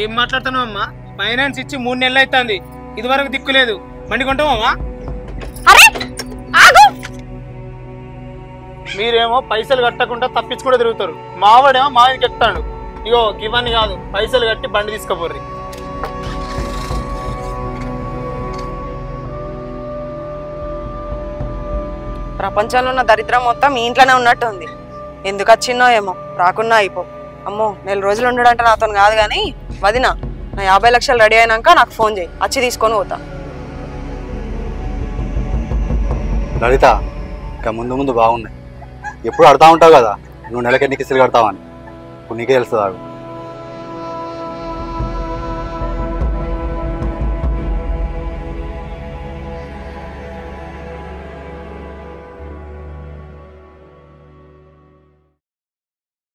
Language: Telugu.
ఏం మాట్లాడుతున్నావు అమ్మా? ఫైనాన్స్ ఇచ్చి 3 నెలలు అవుతుంది, ఇదివరకు దిక్కులేదు. బండి కొంటావమ్మా? మీరేమో పైసలు కట్టకుండా తప్పించుకుంటూ తిరుగుతారు, మావాడేమో మావికి ఎక్కుతాడు. ఇగో ఇవన్నీ కాదు, పైసలు కట్టి బండి తీసుకుపోర్రి. ప్రపంచంలో ఉన్న దరిద్రం మొత్తం మీ ఇంట్లోనే ఉన్నట్టు ఉంది. ఎందుకు వచ్చిందో ఏమో, రాకున్నా అయిపో. అమ్మో, 4 రోజులు ఉండడంటే నాతో కాదు కానీ వదినా, నా 50 లక్షలు రెడీ అయినాక నాకు ఫోన్ చేయి, వచ్చి తీసుకొని పోతా. లలిత, ఇంకా ముందు బాగున్నాయి. ఎప్పుడు అడుగుతా ఉంటావు కదా నువ్వు నెలకి ఎన్ని కిస్తులు కడతావని. ఇప్పుడు నీకే తెలుస్తుంది.